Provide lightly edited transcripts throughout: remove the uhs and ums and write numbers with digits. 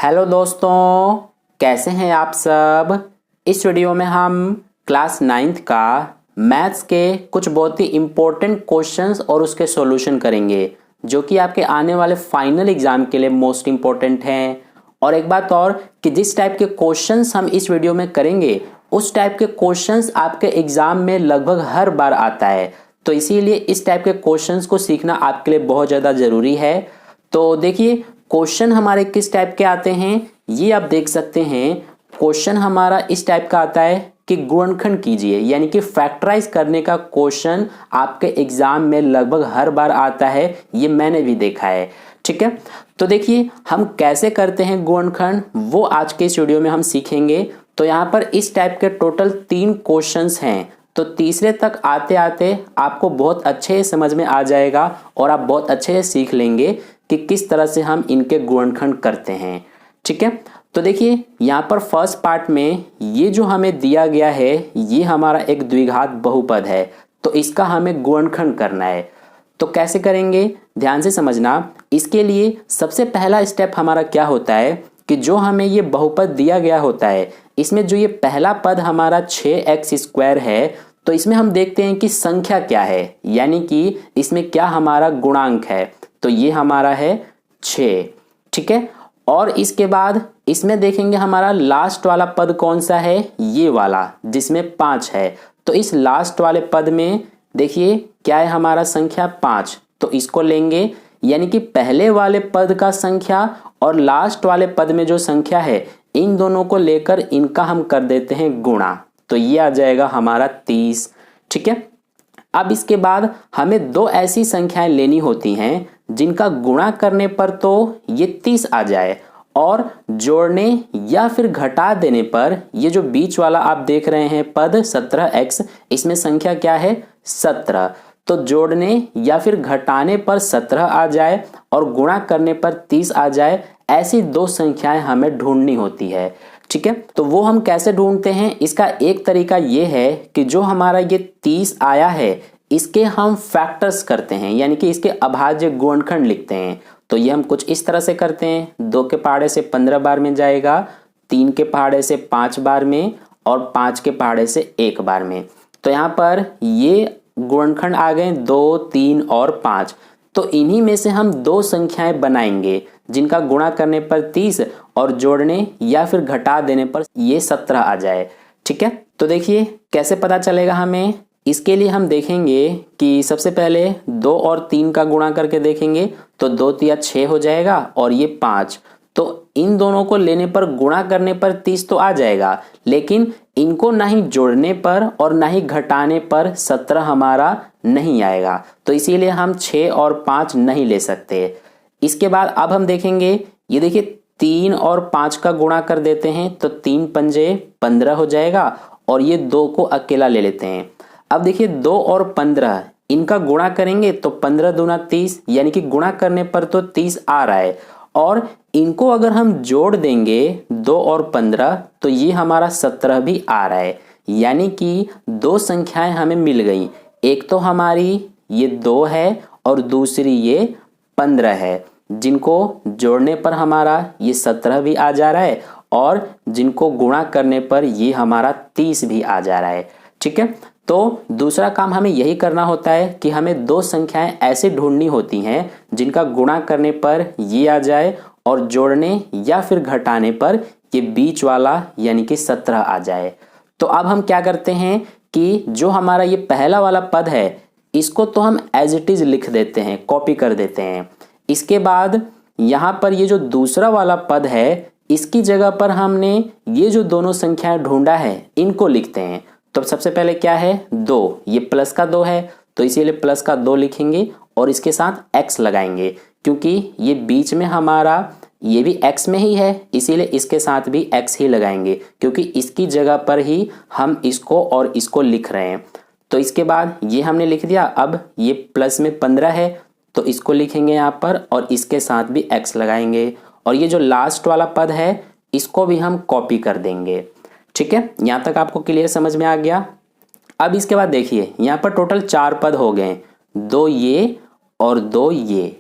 Hello दोस्तों, कैसे हैं आप सब। इस वीडियो में हम क्लास 9th का मैथ्स के कुछ बहुत ही इम्पोर्टेंट क्वेश्चंस और उसके सॉल्यूशन करेंगे जो कि आपके आने वाले फाइनल एग्जाम के लिए मोस्ट इम्पोर्टेंट हैं। और एक बात और कि जिस टाइप के क्वेश्चंस हम इस वीडियो में करेंगे उस टाइप के क्वेश्चंस आपके एग्जाम में लगभग हर बार आता है, तो इसीलिए इस टाइप के क्वेश्चंस को सीखना आपके लिए बहुत ज़्यादा ज़रूरी है। तो देखिए क्वेश्चन हमारे किस टाइप के आते हैं ये आप देख सकते हैं। क्वेश्चन हमारा इस टाइप का आता है कि गुणनखंड कीजिए, यानी कि फैक्टराइज करने का क्वेश्चन आपके एग्जाम में लगभग हर बार आता है, ये मैंने भी देखा है। ठीक है, तो देखिए हम कैसे करते हैं गुणनखंड वो आज के इस वीडियो में हम सीखेंगे। तो यहाँ पर इस टाइप के टोटल 3 क्वेश्चंस हैं, तो तीसरे तक आते आते आपको बहुत अच्छे समझ में आ जाएगा और आप बहुत अच्छे से सीख लेंगे कि किस तरह से हम इनके गुणनखंड करते हैं। ठीक है, तो देखिए यहाँ पर फर्स्ट पार्ट में ये जो हमें दिया गया है ये हमारा एक द्विघात बहुपद है, तो इसका हमें गुणनखंड करना है। तो कैसे करेंगे ध्यान से समझना। इसके लिए सबसे पहला स्टेप हमारा क्या होता है कि जो हमें ये बहुपद दिया गया होता है इसमें जो ये पहला पद हमारा 6x² है, तो इसमें हम देखते हैं कि संख्या क्या है, यानी कि इसमें क्या हमारा गुणांक है। तो ये हमारा है 6। ठीक है, और इसके बाद इसमें देखेंगे हमारा लास्ट वाला पद कौन सा है, ये वाला जिसमें 5 है। तो इस लास्ट वाले पद में देखिए क्या है हमारा संख्या 5, तो इसको लेंगे, यानी कि पहले वाले पद का संख्या और लास्ट वाले पद में जो संख्या है इन दोनों को लेकर इनका हम कर देते हैं गुणा, तो ये आ जाएगा हमारा 30। ठीक है, अब इसके बाद हमें 2 ऐसी संख्याएं लेनी होती हैं जिनका गुणा करने पर तो ये 30 आ जाए और जोड़ने या फिर घटा देने पर ये जो बीच वाला आप देख रहे हैं पद 17x, इसमें संख्या क्या है 17, तो जोड़ने या फिर घटाने पर 17 आ जाए और गुणा करने पर 30 आ जाए। ऐसी 2 संख्याएं हमें ढूंढनी होती है। ठीक है, तो वो हम कैसे ढूंढते हैं, इसका एक तरीका ये है कि जो हमारा ये 30 आया है इसके हम फैक्टर्स करते हैं, यानी कि इसके अभाज्य गुणनखंड लिखते हैं। तो ये हम कुछ इस तरह से करते हैं, 2 के पहाड़े से 15 बार में जाएगा, 3 के पहाड़े से 5 बार में और 5 के पहाड़े से 1 बार में। तो यहाँ पर ये गुणनखंड आ गए 2, 3 और 5। तो इन्हीं में से हम 2 संख्याएं बनाएंगे जिनका गुणा करने पर 30 और जोड़ने या फिर घटा देने पर ये 17 आ जाए। ठीक है, तो देखिए कैसे पता चलेगा हमें। इसके लिए हम देखेंगे कि सबसे पहले 2 और 3 का गुणा करके देखेंगे, तो 2 तिया 6 हो जाएगा और ये 5। तो इन दोनों को लेने पर गुणा करने पर 30 तो आ जाएगा, लेकिन इनको ना ही जोड़ने पर और ना ही घटाने पर 17 हमारा नहीं आएगा, तो इसीलिए हम 6 और 5 नहीं ले सकते। इसके बाद अब हम देखेंगे, ये देखिए 3 और 5 का गुणा कर देते हैं, तो 3 पंजे 15 हो जाएगा और ये 2 को अकेला ले लेते हैं। अब देखिए 2 और 15 इनका गुणा करेंगे तो 15 दूना 30, यानी कि गुणा करने पर तो 30 आ रहा है, और इनको अगर हम जोड़ देंगे 2 और 15 तो ये हमारा 17 भी आ रहा है, यानी कि 2 संख्याएं हमें मिल गई। एक तो हमारी ये 2 है और दूसरी ये 15 है, जिनको जोड़ने पर हमारा ये 17 भी आ जा रहा है और जिनको गुणा करने पर ये हमारा 30 भी आ जा रहा है। ठीक है, तो दूसरा काम हमें यही करना होता है कि हमें 2 संख्याएं ऐसे ढूंढनी होती हैं जिनका गुणा करने पर ये आ जाए और जोड़ने या फिर घटाने पर ये बीच वाला यानी कि 17 आ जाए। तो अब हम क्या करते हैं कि जो हमारा ये पहला वाला पद है इसको तो हम एज इट इज लिख देते हैं, कॉपी कर देते हैं। इसके बाद यहाँ पर ये जो दूसरा वाला पद है इसकी जगह पर हमने ये जो दोनों संख्याएं ढूंढा है इनको लिखते हैं। तो सबसे पहले क्या है 2, ये प्लस का 2 है तो इसीलिए प्लस का 2 लिखेंगे और इसके साथ x लगाएंगे, क्योंकि ये बीच में हमारा ये भी x में ही है इसीलिए इसके साथ भी x ही लगाएंगे, क्योंकि इसकी जगह पर ही हम इसको और इसको लिख रहे हैं। तो इसके बाद ये हमने लिख दिया। अब ये प्लस में 15 है तो इसको लिखेंगे यहाँ पर और इसके साथ भी x लगाएंगे, और ये जो लास्ट वाला पद है इसको भी हम कॉपी कर देंगे। ठीक है, यहाँ तक आपको क्लियर समझ में आ गया। अब इसके बाद देखिए यहाँ पर टोटल 4 पद हो गए, 2 ये और 2 ये।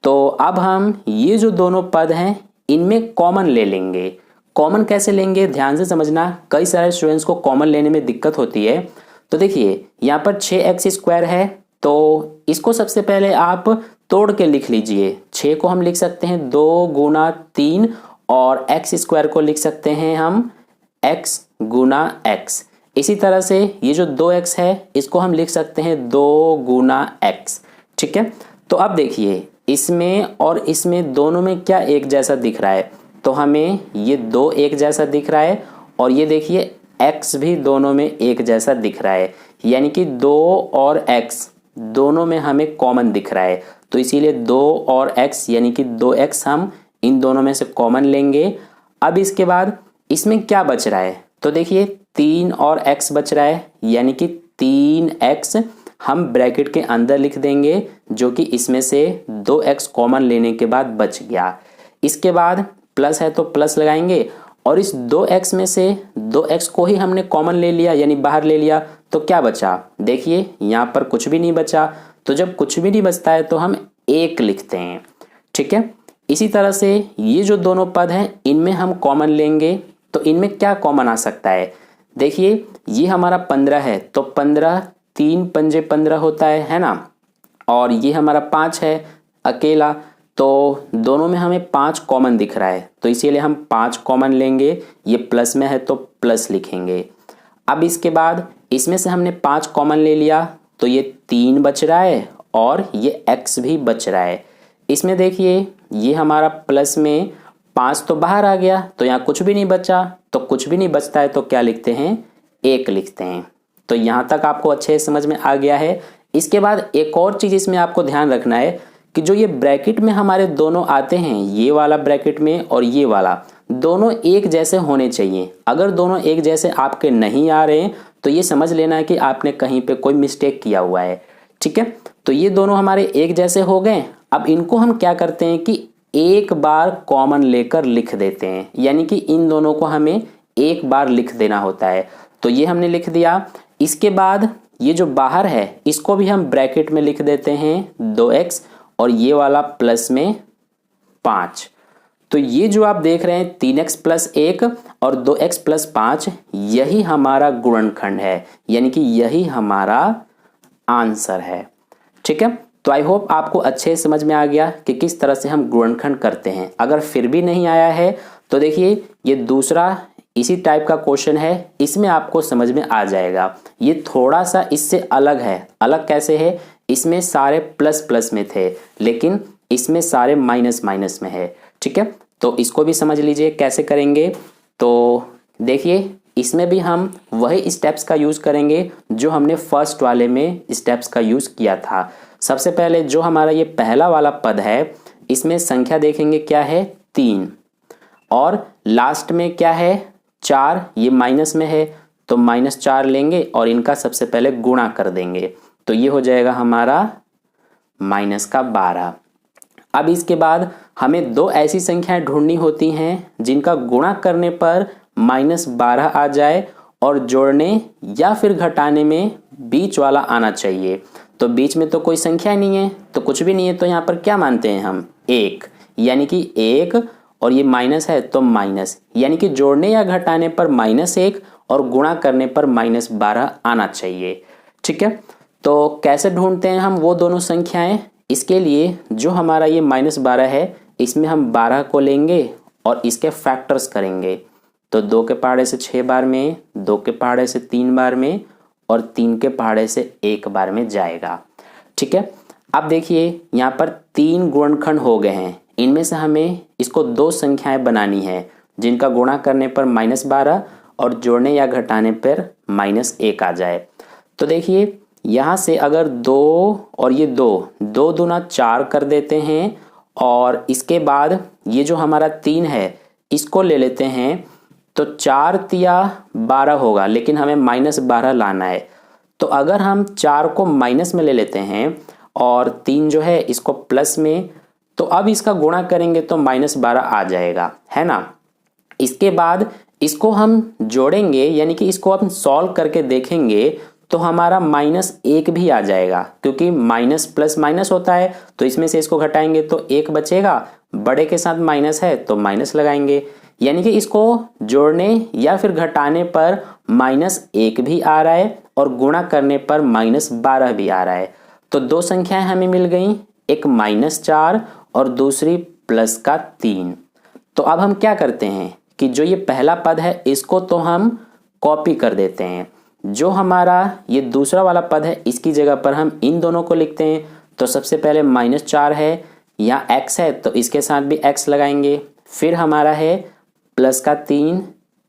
तो अब हम ये जो दोनों पद हैं इनमें कॉमन ले लेंगे। कॉमन कैसे लेंगे ध्यान से समझना, कई सारे स्टूडेंट्स को कॉमन लेने में दिक्कत होती है। तो देखिए यहाँ पर 6x² है, तो इसको सबसे पहले आप तोड़ के लिख लीजिए। 6 को हम लिख सकते हैं 2 गुना 3 और x² को लिख सकते हैं हम x गुना x। इसी तरह से ये जो 2x है इसको हम लिख सकते हैं 2 गुना x। ठीक है, तो अब देखिए इसमें और इसमें दोनों में क्या एक जैसा दिख रहा है, तो हमें ये 2 एक जैसा दिख रहा है और ये देखिए x भी दोनों में एक जैसा दिख रहा है, यानी कि 2 और x दोनों में हमें कॉमन दिख रहा है। तो इसीलिए 2 और x यानी कि 2x हम इन दोनों में से कॉमन लेंगे। अब इसके बाद इसमें क्या बच रहा है, तो देखिए 3 और x बच रहा है, यानी कि 3x हम ब्रैकेट के अंदर लिख देंगे, जो कि इसमें से 2x कॉमन लेने के बाद बच गया। इसके बाद प्लस है तो प्लस लगाएंगे और इस 2x में से 2x को ही हमने कॉमन ले लिया यानी बाहर ले लिया, तो क्या बचा, देखिए यहाँ पर कुछ भी नहीं बचा। तो जब कुछ भी नहीं बचता है तो हम 1 लिखते हैं। ठीक है, इसी तरह से ये जो दोनों पद हैं इनमें हम कॉमन लेंगे, तो इनमें क्या कॉमन आ सकता है, देखिए ये हमारा 15 है तो 15 3 पंजे 15 होता है ना, और ये हमारा 5 है अकेला, तो दोनों में हमें 5 कॉमन दिख रहा है, तो इसीलिए हम 5 कॉमन लेंगे। ये प्लस में है तो प्लस लिखेंगे। अब इसके बाद इसमें से हमने 5 कॉमन ले लिया तो ये 3 बच रहा है और ये x भी बच रहा है। इसमें देखिए ये हमारा प्लस में 5 तो बाहर आ गया, तो यहाँ कुछ भी नहीं बचा, तो कुछ भी नहीं बचता है तो क्या लिखते हैं, 1 लिखते हैं। तो यहाँ तक आपको अच्छे समझ में आ गया है। इसके बाद एक और चीज़ इसमें आपको ध्यान रखना है कि जो ये ब्रैकेट में हमारे दोनों आते हैं, ये वाला ब्रैकेट में और ये वाला, दोनों एक जैसे होने चाहिए। अगर दोनों एक जैसे आपके नहीं आ रहे हैं तो ये समझ लेना है कि आपने कहीं पे कोई मिस्टेक किया हुआ है। ठीक है, तो ये दोनों हमारे एक जैसे हो गए। अब इनको हम क्या करते हैं कि एक बार कॉमन लेकर लिख देते हैं, यानी कि इन दोनों को हमें एक बार लिख देना होता है। तो ये हमने लिख दिया। इसके बाद ये जो बाहर है इसको भी हम ब्रैकेट में लिख देते हैं 2x और ये वाला प्लस में 5। तो ये जो आप देख रहे हैं 3x + 1 और 2x + 5, यही हमारा गुणनखंड है, यानी कि यही हमारा आंसर है। ठीक है, तो आई होप आपको अच्छे समझ में आ गया कि किस तरह से हम गुणनखंड करते हैं। अगर फिर भी नहीं आया है तो देखिए ये दूसरा इसी टाइप का क्वेश्चन है, इसमें आपको समझ में आ जाएगा। ये थोड़ा सा इससे अलग है। अलग कैसे है, इसमें सारे प्लस प्लस में थे लेकिन इसमें सारे माइनस माइनस में है। ठीक है, तो इसको भी समझ लीजिए कैसे करेंगे। तो देखिए इसमें भी हम वही स्टेप्स का यूज़ करेंगे जो हमने फर्स्ट वाले में स्टेप्स का यूज़ किया था। सबसे पहले जो हमारा ये पहला वाला पद है इसमें संख्या देखेंगे क्या है, 3, और लास्ट में क्या है, 4। ये माइनस में है तो -4 लेंगे और इनका सबसे पहले गुणा कर देंगे, तो ये हो जाएगा हमारा -12। अब इसके बाद हमें 2 ऐसी संख्याएं ढूंढनी होती हैं जिनका गुणा करने पर -12 आ जाए और जोड़ने या फिर घटाने में बीच वाला आना चाहिए। तो बीच में तो कोई संख्या नहीं है, तो कुछ भी नहीं है, तो यहाँ पर क्या मानते हैं हम, 1, यानी कि 1 और ये माइनस है तो माइनस, यानी कि जोड़ने या घटाने पर -1 और गुणा करने पर -12 आना चाहिए। ठीक है, तो कैसे ढूंढते हैं हम वो दोनों संख्याएं, इसके लिए जो हमारा ये -12 है इसमें हम 12 को लेंगे और इसके फैक्टर्स करेंगे। तो 2 के पहाड़े से 6 बार में, 2 के पहाड़े से 3 बार में और 3 के पहाड़े से 1 बार में जाएगा। ठीक है, अब देखिए यहाँ पर 3 गुणनखंड हो गए हैं। इनमें से हमें इसको 2 संख्याएं बनानी है जिनका गुणा करने पर -12 और जोड़ने या घटाने पर -1 आ जाए। तो देखिए यहाँ से अगर 2 और ये 2 दूना 4 कर देते हैं और इसके बाद ये जो हमारा 3 है इसको ले लेते हैं, तो 4 तिया 12 होगा, लेकिन हमें -12 लाना है। तो अगर हम 4 को माइनस में ले लेते हैं और 3 जो है इसको प्लस में, तो अब इसका गुणा करेंगे तो -12 आ जाएगा, है ना। इसके बाद इसको हम जोड़ेंगे, यानी कि इसको हम सॉल्व करके देखेंगे तो हमारा -1 भी आ जाएगा, क्योंकि माइनस प्लस माइनस होता है, तो इसमें से इसको घटाएंगे तो 1 बचेगा, बड़े के साथ माइनस है तो माइनस लगाएंगे, यानी कि इसको जोड़ने या फिर घटाने पर -1 भी आ रहा है और गुणा करने पर -12 भी आ रहा है। तो दो संख्याएं हमें मिल गई, एक -4 और दूसरी +3। तो अब हम क्या करते हैं कि जो ये पहला पद है इसको तो हम कॉपी कर देते हैं, जो हमारा ये दूसरा वाला पद है इसकी जगह पर हम इन दोनों को लिखते हैं। तो सबसे पहले -4 है, यहाँ x है तो इसके साथ भी x लगाएंगे, फिर हमारा है +3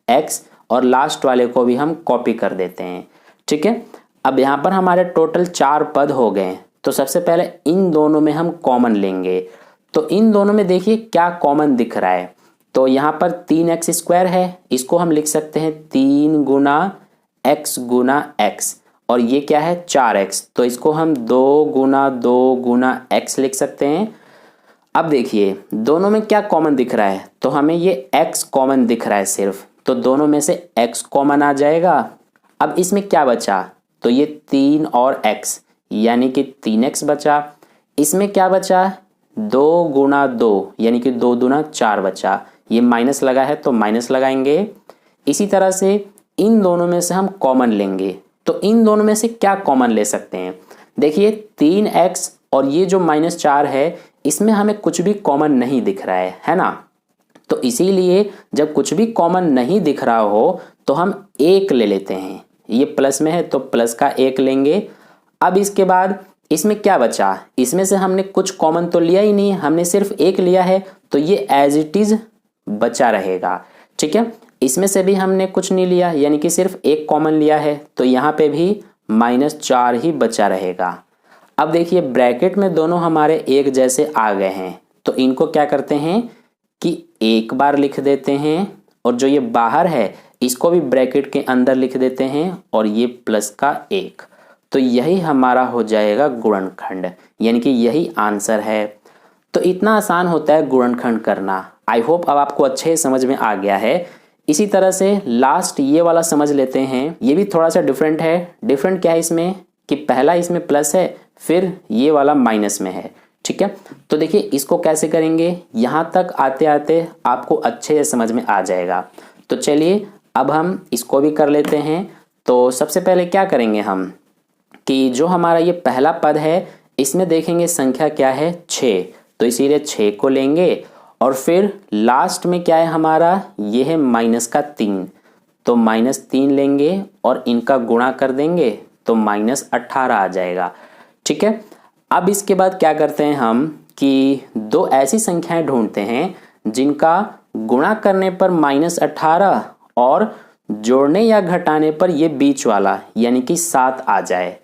x और लास्ट वाले को भी हम कॉपी कर देते हैं। ठीक है, अब यहाँ पर हमारे टोटल 4 पद हो गए। तो सबसे पहले इन दोनों में हम कॉमन लेंगे, तो इन दोनों में देखिए क्या कॉमन दिख रहा है। तो यहाँ पर 3x² है, इसको हम लिख सकते हैं 3 गुना x गुना x, और ये क्या है 4x, तो इसको हम 2 गुना 2 गुना x लिख सकते हैं। अब देखिए दोनों में क्या कॉमन दिख रहा है, तो हमें ये x कॉमन दिख रहा है सिर्फ, तो दोनों में से x कॉमन आ जाएगा। अब इसमें क्या बचा, तो ये 3 और x यानी कि 3x बचा। इसमें क्या बचा, 2 गुना 2 यानी कि 2 दूना 4 बचा, ये माइनस लगा है तो माइनस लगाएंगे। इसी तरह से इन दोनों में से हम कॉमन लेंगे, तो इन दोनों में से क्या कॉमन ले सकते हैं, देखिए 3x और ये जो -4 है इसमें हमें कुछ भी कॉमन नहीं दिख रहा है ना। तो इसीलिए जब कुछ भी कॉमन नहीं दिख रहा हो तो हम 1 ले लेते हैं, ये प्लस में है तो प्लस का 1 लेंगे। अब इसके बाद इसमें क्या बचा, इसमें से हमने कुछ कॉमन तो लिया ही नहीं, हमने सिर्फ 1 लिया है, तो ये एज इट इज बचा रहेगा। ठीक है, इसमें से भी हमने कुछ नहीं लिया यानी कि सिर्फ 1 कॉमन लिया है, तो यहाँ पे भी -4 ही बचा रहेगा। अब देखिए ब्रैकेट में दोनों हमारे एक जैसे आ गए हैं, तो इनको क्या करते हैं कि एक बार लिख देते हैं, और जो ये बाहर है इसको भी ब्रैकेट के अंदर लिख देते हैं, और ये +1, तो यही हमारा हो जाएगा गुणनखंड, यानी कि यही आंसर है। तो इतना आसान होता है गुणनखंड करना। आई होप अब आपको अच्छे समझ में आ गया है। इसी तरह से लास्ट ये वाला समझ लेते हैं, ये भी थोड़ा सा डिफरेंट है। डिफरेंट क्या है इसमें कि पहला इसमें प्लस है, फिर ये वाला माइनस में है। ठीक है, तो देखिए इसको कैसे करेंगे, यहाँ तक आते आते आपको अच्छे से समझ में आ जाएगा। तो चलिए अब हम इसको भी कर लेते हैं। तो सबसे पहले क्या करेंगे हम कि जो हमारा ये पहला पद है इसमें देखेंगे संख्या क्या है 6, तो इसीलिए 6 को लेंगे, और फिर लास्ट में क्या है हमारा, ये है -3, तो -3 लेंगे और इनका गुणा कर देंगे तो -18 आ जाएगा। ठीक है, अब इसके बाद क्या करते हैं हम कि दो ऐसी संख्याएं ढूंढते हैं जिनका गुणा करने पर -18 और जोड़ने या घटाने पर ये बीच वाला यानी कि 7 आ जाए।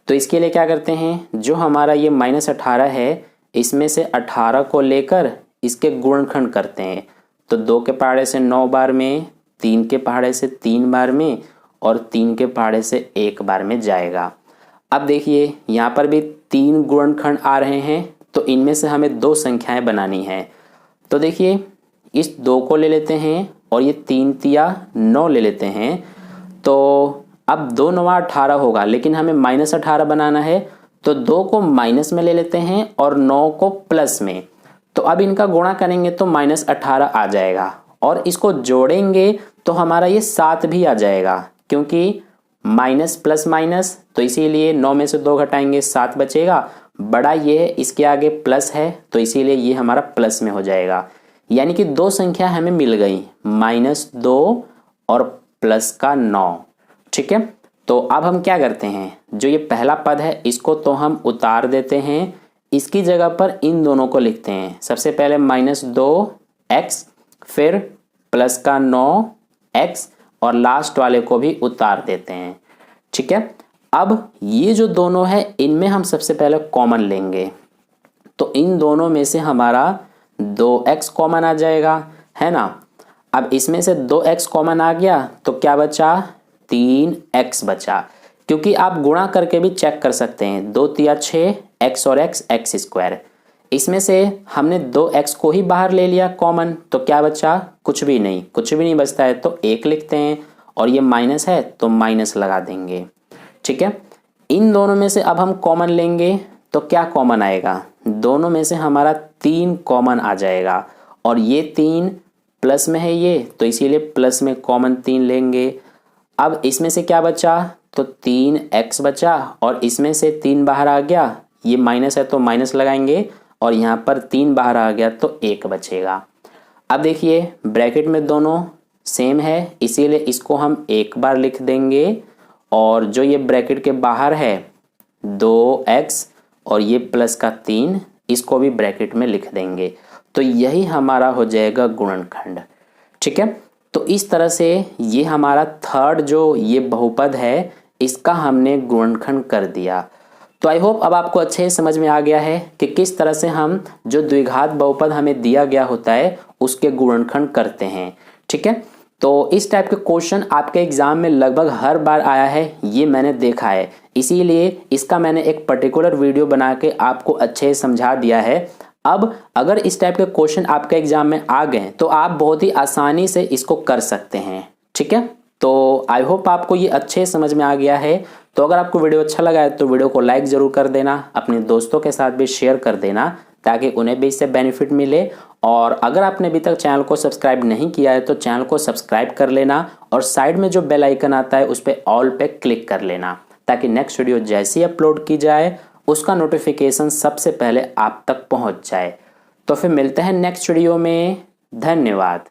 तो इसके लिए क्या करते हैं, जो हमारा ये -18 है इसमें से 18 को लेकर इसके गुणनखंड करते हैं। तो 2 के पहाड़े से 9 बार में, 3 के पहाड़े से 3 बार में, और 3 के पहाड़े से 1 बार में जाएगा। अब देखिए यहाँ पर भी 3 गुणनखंड आ रहे हैं, तो इनमें से हमें 2 संख्याएं बनानी है। तो देखिए इस 2 को ले लेते हैं और ये 3 तिया 9 ले लेते हैं। तो अब 2 9 18 होगा, लेकिन हमें -18 बनाना है, तो 2 को माइनस में ले लेते हैं और 9 को प्लस में। तो अब इनका गुणा करेंगे तो -18 आ जाएगा, और इसको जोड़ेंगे तो हमारा ये 7 भी आ जाएगा, क्योंकि माइनस प्लस माइनस, तो इसीलिए 9 में से 2 घटाएंगे 7 बचेगा। बड़ा ये है, इसके आगे प्लस है, तो इसीलिए ये हमारा प्लस में हो जाएगा। यानी कि 2 संख्या हमें मिल गई, -2 और +9। ठीक है, तो अब हम क्या करते हैं, जो ये पहला पद है इसको तो हम उतार देते हैं, इसकी जगह पर इन दोनों को लिखते हैं। सबसे पहले -2x, फिर +9x, और लास्ट वाले को भी उतार देते हैं। ठीक है, अब ये जो दोनों है इनमें हम सबसे पहले कॉमन लेंगे, तो इन दोनों में से हमारा 2x कॉमन आ जाएगा, है ना। अब इसमें से 2x कॉमन आ गया तो क्या बचा, 3x बचा, क्योंकि आप गुणा करके भी चेक कर सकते हैं, 2 तिया 6, x और x x²। इसमें से हमने 2x को ही बाहर ले लिया कॉमन, तो क्या बचा, कुछ भी नहीं, कुछ भी नहीं बचता है तो 1 लिखते हैं, और ये माइनस है तो माइनस लगा देंगे। ठीक है, इन दोनों में से अब हम कॉमन लेंगे तो क्या कॉमन आएगा, दोनों में से हमारा 3 कॉमन आ जाएगा और ये 3 प्लस में है ये, तो इसीलिए प्लस में कॉमन 3 लेंगे। अब इसमें से क्या बचा, तो 3x बचा और इसमें से 3 बाहर आ गया, ये माइनस है तो माइनस लगाएंगे और यहाँ पर 3 बाहर आ गया तो 1 बचेगा। अब देखिए ब्रैकेट में दोनों सेम है इसीलिए इसको हम एक बार लिख देंगे और जो ये ब्रैकेट के बाहर है 2x और ये प्लस का 3 इसको भी ब्रैकेट में लिख देंगे, तो यही हमारा हो जाएगा गुणनखंड। ठीक है, तो इस तरह से ये हमारा थर्ड जो ये बहुपद है इसका हमने गुणनखंड कर दिया। तो आई होप अब आपको अच्छे समझ में आ गया है कि किस तरह से हम जो द्विघात बहुपद हमें दिया गया होता है उसके गुणनखंड करते हैं। ठीक है, तो इस टाइप के क्वेश्चन आपके एग्जाम में लगभग हर बार आया है, ये मैंने देखा है, इसीलिए इसका मैंने एक पर्टिकुलर वीडियो बना के आपको अच्छे से समझा दिया है। अब अगर इस टाइप के क्वेश्चन आपके एग्जाम में आ गए तो आप बहुत ही आसानी से इसको कर सकते हैं। ठीक है, तो आई होप आपको ये अच्छे समझ में आ गया है। तो अगर आपको वीडियो अच्छा लगा है तो वीडियो को लाइक ज़रूर कर देना, अपने दोस्तों के साथ भी शेयर कर देना ताकि उन्हें भी इससे बेनिफिट मिले। और अगर आपने अभी तक चैनल को सब्सक्राइब नहीं किया है तो चैनल को सब्सक्राइब कर लेना और साइड में जो बेल आइकन आता है उस पर ऑल पे क्लिक कर लेना ताकि नेक्स्ट वीडियो जैसे ही अपलोड की जाए उसका नोटिफिकेशन सबसे पहले आप तक पहुंच जाए। तो फिर मिलते हैं नेक्स्ट वीडियो में। धन्यवाद।